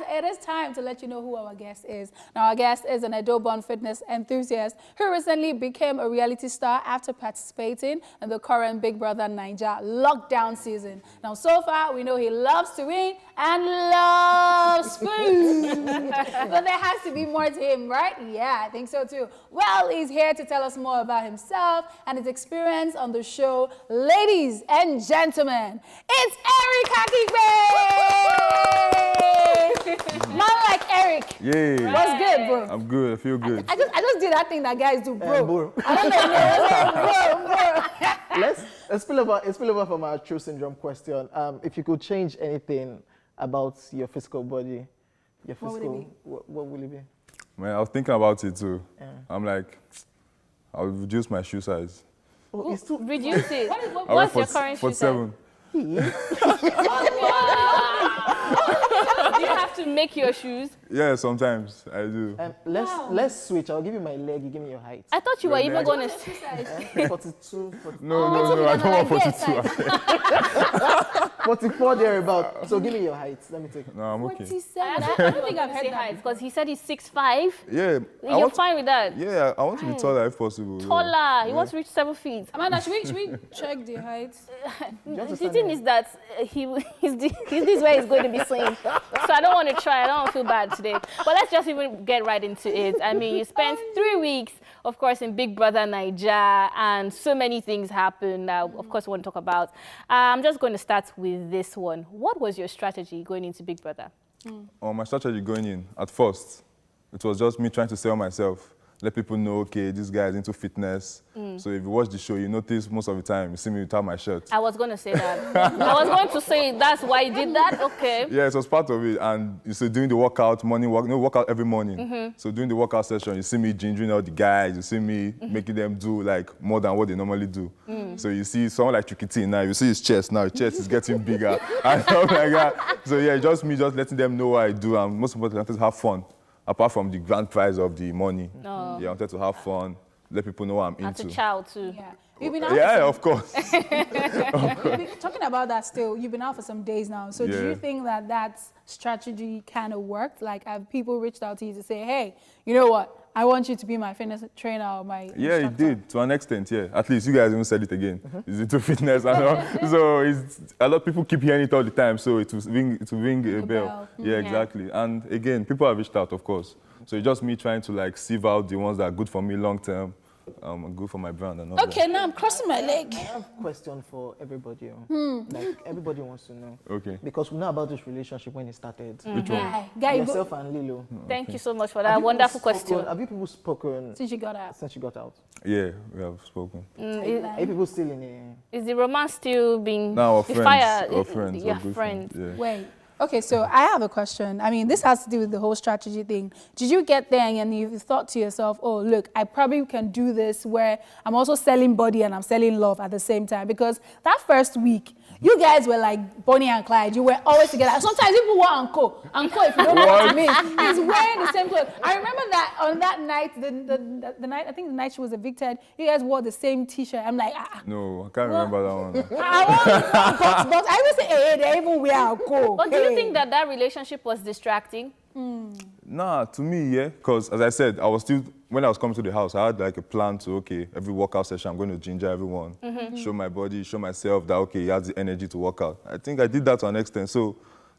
it is time to let you know who our guest is. Now, our guest is an Edo-born fitness enthusiast who recently became a reality star after participating in the current Big Brother Naija lockdown season. Now, so far, we know he loves to win and loves food. But there has to be more to him, right? Yeah, I think so too. Well, he's here to tell us more about himself and his experience on the show. Ladies and gentlemen, it's Eric Hakigbe! Man like Eric. Yeah. What's good, bro? I'm good. I feel good. I just did that thing that guys do, bro. Bro. I don't know, bro. Let's spill over from our true syndrome question. If you could change anything about your physical body, what will it be? Man, I was thinking about it too. Yeah. I'm like, I'll reduce my shoe size. Oh, it's too... Reduce it. I What's wear your current shoe size? 47. Do you have to make your shoes? Yeah, sometimes I do. Let's switch. I'll give you my leg. You give me your height. I thought you were even going to... 42, 44. No, I don't want 42. 44 thereabout. So give me your height. Let me take it. No, I'm okay. 47. I don't think I've heard that because he said he's 6'5". Yeah. You're fine with that? Yeah, I want to be taller if possible. Taller. He wants to reach 7 feet. Amanda, should we check the height? The thing is that this is where he's going to be seen. So I don't want to try. I don't want to feel bad today. But let's just even get right into it. I mean, you spent 3 weeks, of course, in Big Brother Naija, and so many things happened that, of course, we want to talk about. I'm just going to start with this one. What was your strategy going into Big Brother? My strategy going in, at first, it was just me trying to sell myself. Let people know, okay, this guy is into fitness. So if you watch the show, you notice most of the time, you see me without my shirt. I was going to say that. I was going to say that's why you did that? Okay. Yeah, it was part of it. And you see, doing the workout, workout every morning. So during the workout session, you see me gingering all the guys. You see me making them do like more than what they normally do. So you see someone like Chikiti now, you see his chest now. His chest is getting bigger and stuff like that. So yeah, just me just letting them know what I do. And most importantly, I wanted to have fun. Apart from the grand prize of the money. Yeah, I wanted to have fun, let people know what I'm into. As a child too. Yeah. You've been out Yeah, of course. Talking about that still, you've been out for some days now. So do you think that strategy kind of worked? Like, have people reached out to you to say, hey, you know what? I want you to be my fitness trainer or my instructor. It did, to an extent, yeah. At least you guys even said it again. Is it to fitness and all? So a lot of people keep hearing it all the time, so it will ring a bell. Yeah, exactly. And again, people have reached out, of course. So it's just me trying to like sieve out the ones that are good for me long term. Good for my brand and all Okay, now I'm crossing my leg. I have a question for everybody. Like, everybody wants to know. Okay. Because we know about this relationship when it started. Which one? Yourself and Lilo. Thank you so much for that wonderful question. Have you people spoken Since you got out. since you got out? Yeah, we have spoken. Are you people still in a... Is the romance still being... Now the fire, we're friends. Your we're good friends. Yeah. Wait. Okay, so I have a question. I mean, this has to do with the whole strategy thing. Did you get there and you thought to yourself, oh, look, I probably can do this where I'm also selling body and I'm selling love at the same time? Because that first week, you guys were like Bonnie and Clyde. You were always together. Sometimes people were Uncle. Uncle, if you don't know what I mean, he's wearing the same clothes. I remember that on that night, the night, I think the night she was evicted, you guys wore the same T-shirt. I'm like, No, I can't remember that one. but I would say, hey, they even wear Uncle. But do you think that relationship was distracting? Nah, to me, yeah. Because as I said, when I was coming to the house, I had like a plan to, okay, every workout session, I'm going to ginger everyone, show my body, show myself that, okay, he has the energy to work out. I think I did that to an extent. So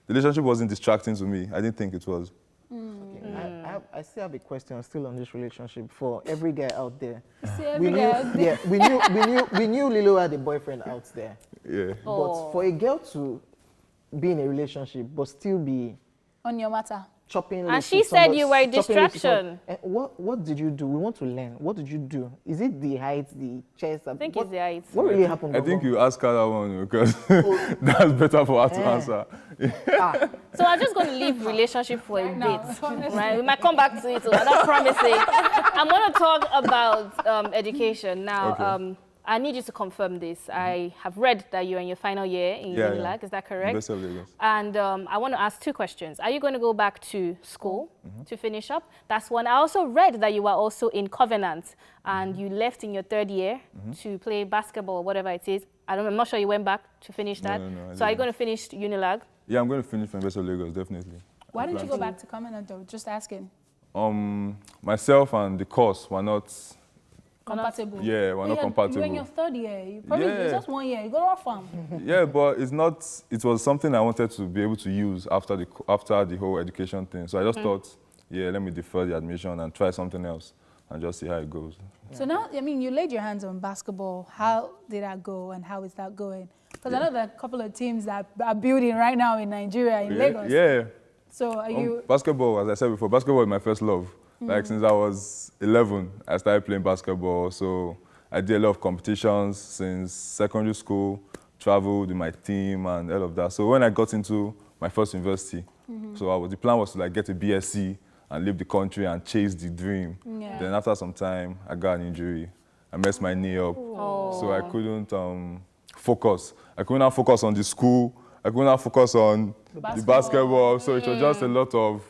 the relationship wasn't distracting to me. I didn't think it was. Okay. I still have a question still on this relationship for every guy out there. We knew Lilo had a boyfriend out there. Yeah. But for a girl to be in a relationship but still be On your matter. chopping And lips she with said somebody- you were a chopping lips with distraction. someone- what did you do? We want to learn. What did you do? Is it the height, the chest? I think it's the height. What really happened? I think Bobo? you ask her that one because that's better for her to answer. So I'm just going to leave relationship for a bit. Right? We might come back to it, so I'm not promising. I'm going to talk about education. Now, Okay. I need you to confirm this. I have read that you're in your final year in Unilag. Is that correct? Best of Lagos. And I want to ask 2 questions. Are you going to go back to school to finish up? That's one. I also read that you were also in Covenant and you left in your 3rd year to play basketball or whatever it is. I'm not sure you went back to finish that. No, so are you going to finish Unilag? Yeah, I'm going to finish from Best of Lagos, definitely. Why didn't you go back to Common though? Just asking. Myself and the course were not. Compatible. Yeah, we're not compatible. You're in your third year. You probably it's just 1 year. You go to our farm. Yeah, but it's not. It was something I wanted to be able to use after the whole education thing. So I just thought, yeah, let me defer the admission and try something else and just see how it goes. So now, I mean, you laid your hands on basketball. How did that go, and how is that going? Because I know there are a couple of teams that are building right now in Nigeria, in Lagos. Yeah. So are you? Basketball, as I said before, basketball is my first love. Like since I was 11, I started playing basketball. So I did a lot of competitions since secondary school, traveled with my team and all of that. So when I got into my first university, the plan was to like get a BSc and leave the country and chase the dream. Yeah. Then after some time, I got an injury. I messed my knee up. So I couldn't focus. I couldn't now focus on the school. I couldn't now focus on the basketball. So it was just a lot of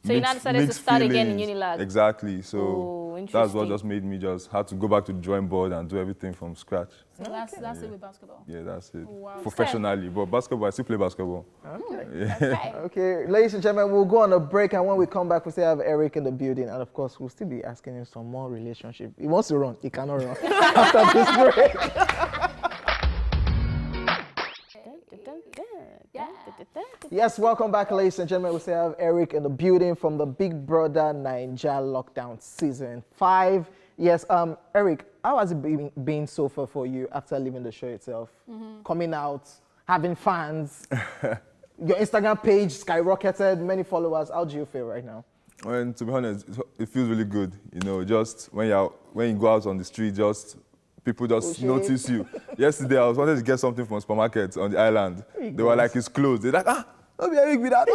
So you now decided to start again in Unilag? Exactly. So that's what just made me just had to go back to the drawing board and do everything from scratch. So that's it with basketball. Yeah, that's it. Wow. Professionally, but basketball, I still play basketball. Okay. Okay, ladies and gentlemen, we'll go on a break, and when we come back, we still have Eric in the building, and of course, we'll still be asking him some more relationship. He wants to run, he cannot run after this break. Yes, welcome back, ladies and gentlemen. We still have Eric in the building from the Big Brother Naija Lockdown Season 5. Yes, Eric, how has it been so far for you after leaving the show itself? Coming out, having fans, your Instagram page skyrocketed, many followers. How do you feel right now? Well, to be honest, it feels really good. You know, just when you go out on the street, people just notice you. Yesterday, I was wanted to get something from a supermarket on the island. They were like, it's closed. They're like, don't be Eric with that.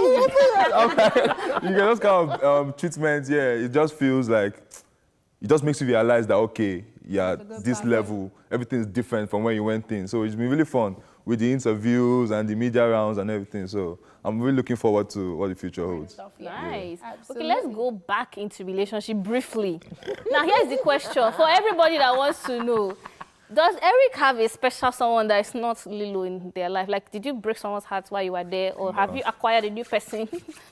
You get those kind of treatments. Yeah, it just feels like, it just makes you realize that, okay, yeah, this level, everything's different from where you went in. So it's been really fun with the interviews and the media rounds and everything. So I'm really looking forward to what the future holds. Nice. Okay, let's go back into relationship briefly. Now, here's the question for everybody that wants to know. Does Eric have a special someone that is not Lilo in their life? Like, did you break someone's heart while you were there, or have you acquired a new person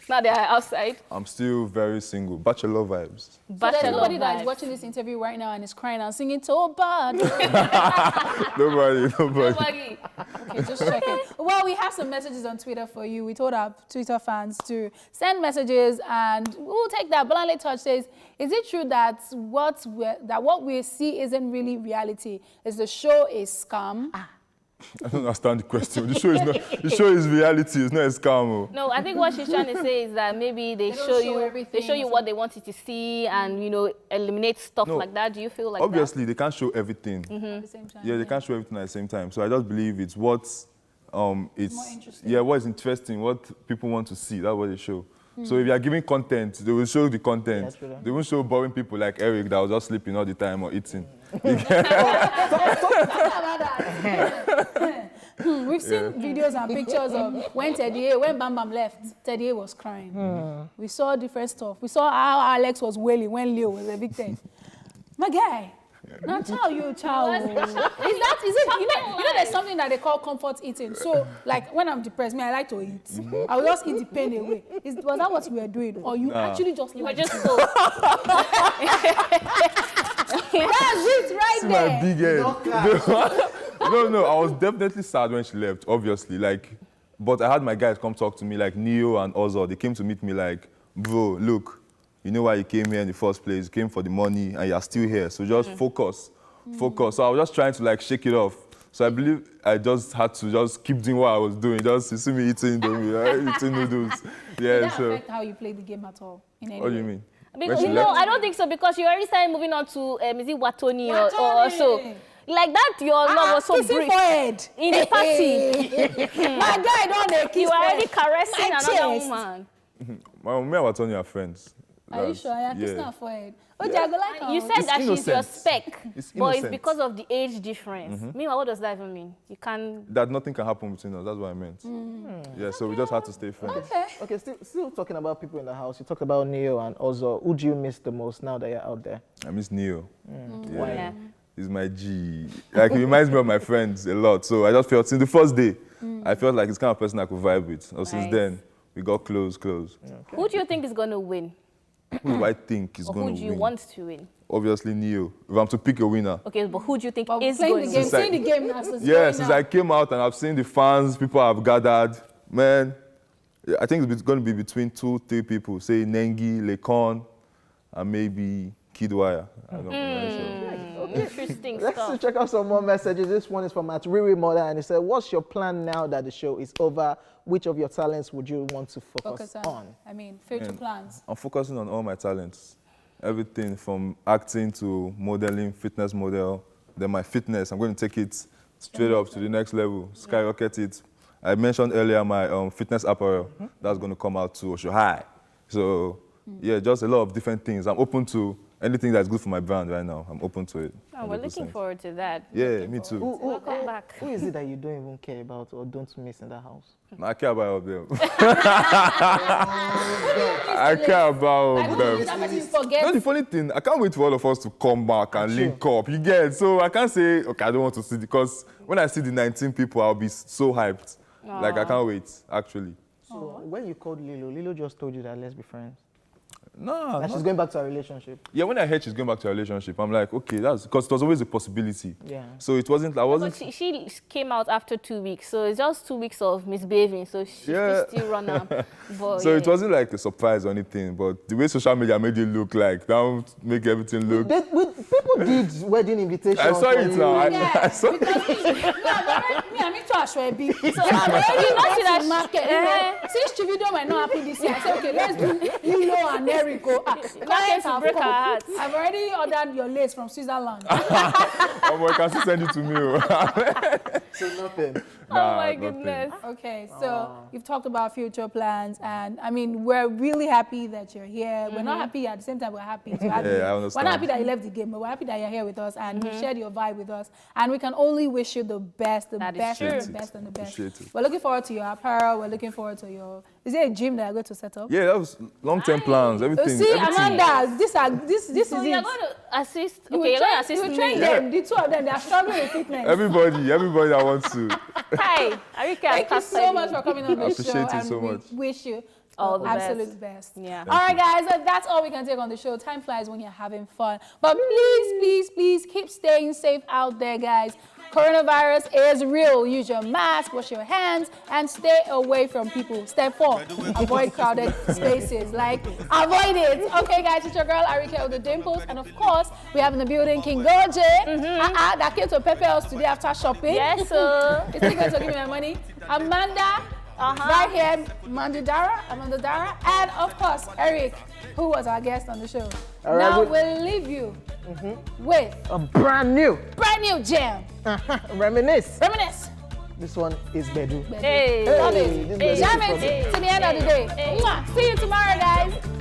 now they are outside? I'm still very single. Bachelor vibes. So there's nobody that is watching this interview right now and is crying and singing "So Bad." Nobody. Okay, just checking. Well, we have some messages on Twitter for you. We told our Twitter fans to send messages, and we'll take that. Bolanle Touch says, "Is it true that what we see isn't really reality? Is the show a scam?" I don't understand the question. The show is reality. It's not a scam. No, I think what she's trying to say is that maybe they show you what they want you to see, and eliminate stuff like that. Do you feel like obviously they can't show everything at the same time? Yeah, they can't show everything at the same time. So I just believe it's what's interesting. What is interesting, what people want to see. That's what they show. So if you are giving content, they will show the content. They won't show boring people like Eric that was just sleeping all the time or eating. We've seen videos and pictures of when Bam Bam left, Teddy was crying. We saw different stuff. We saw how Alex was wailing when Leo was evicted. My guy. Now, child. Is it, there's something that they call comfort eating. So, like, when I'm depressed, I like to eat. I will just eat the pain away. Was that what you were doing? Or you actually just you were just so... That's it right there. My big head. No, I was definitely sad when she left, obviously. But I had my guys come talk to me, like Neo and Ozo. They came to meet me like, bro, look, you know why you came here in the first place? You came for the money and you're still here. So just focus. So I was just trying to shake it off. So I believe I just had to just keep doing what I was doing. Just you see me eating eating noodles. Yeah. Did that affect how you play the game at all? What do you mean? Because, I don't think so, because you already started moving on to, is it Watoni or so? Like that, your love was so brief. In the party. My guy don't kiss. You were already caressing another woman. Me and Watoni are friends. Are you sure? Yeah, kissing her forehead. You said that she's your spec, but it's innocent. because of the age difference. Meanwhile, what does that even mean? You can't... That nothing can happen between us, that's what I meant. Yeah, so we just had to stay friends. Okay, still talking about people in the house. You talked about Neo and Ozo. Who do you miss the most now that you're out there? I miss Neo. Why? He's my G. He reminds me of my friends a lot. So I just felt, since the first day, I felt like he's the kind of person I could vibe with. So since then, we got close. Who do you think is going to win? Who do I think is Or going who to do you win? want to win? Obviously, Neo. If I'm to pick a winner. Okay, but who do you think But is playing going the game, to seeing the game now. So Yeah, since I came out and I've seen the fans, people have gathered, man, I think it's going to be between 2-3 people. Say Nengi, Lekon, and maybe Kidwire. I don't know. Interesting Let's stuff. check out some more messages. This one is from Riri Mother, and he said, "What's your plan now that the show is over? Which of your talents would you want to focus on?" I mean, future plans. I'm focusing on all my talents. Everything from acting to modeling, fitness model. Then my fitness, I'm going to take it straight up to the next level, skyrocket it. I mentioned earlier my fitness apparel. That's going to come out to Osho High. So, yeah, just a lot of different things. I'm open to anything that's good for my brand right now. I'm open to it. Oh, we're looking 100%. forward to that. Yeah, me too. Welcome back. Who is it that you don't even care about or don't miss in the house? I care about all of them. I care about all of them. That person You know, forget. the funny thing, I can't wait for all of us to come back and link up. You get? So I can't say, okay, I don't want to see, because when I see the 19 people, I'll be so hyped. Like, I can't wait, actually. So when you called Lilo, Lilo just told you that let's be friends. No, And she's going back to her relationship. yeah, when I heard she's going back to a relationship, I'm like, okay, that's because it was always a possibility. Yeah. So it wasn't, I wasn't. But she came out after 2 weeks, so it's just 2 weeks of misbehaving, so she could still run up. But, So it wasn't like a surprise or anything, but the way social media made it look like, that would make everything look. People did wedding invitations. I saw for it you. now. I Yeah, saw it. because I'm into Ashwebi. So I'm already not in that market. Since Chivido might not happen this year, I said, okay, let's do Lilo and Erico. Clients to have break come. our hearts. I've already ordered your lace from Switzerland. Oh boy, can you send it to me? So nothing. oh my nothing. goodness. Okay, so you've talked about future plans, and I mean, we're really happy that you're here. We're not happy at the same time. We're happy to have you. Yeah, I We're understand. not happy that you left the game, but we're happy that you're here with us and you shared your vibe with us. And we can only wish you the best, the That is best, true. and the best, and the best. Appreciate it. We're looking forward to your apparel. We're looking forward to your. Is there a gym that you're going to set up? Yeah, that was long-term plans, everything. See, everything. Amanda, this So is you're it. going to assist, You okay, you're going to assist will train me. them. The two of them, they are struggling with fitness. Everybody that wants to. Hi, Arika. Thank you so much for coming on the Appreciate show. it And so we much. wish you All the absolute best. Yeah. All right, guys, that's all we can take on the show. Time flies when you're having fun. But please keep staying safe out there, guys. Coronavirus is real. Use your mask, wash your hands, and stay away from people. Step 4, avoid crowded spaces. Like, avoid it. Okay, guys, it's your girl, Arika with the dimples. And of course, we have in the building King Goje. That came to pepper us today after shopping. Yes, sir. Is he going to give me my money? Amanda, right here, Amanda Dara, and of course, Eric, who was our guest on the show. All right, Now we'll leave you with A brand new jam. reminisce. Reminisce. This one is Bedu. Hey. Love Hey, it. this is Jam Bedu it from- to the end of the day. Mwah. See you tomorrow, guys.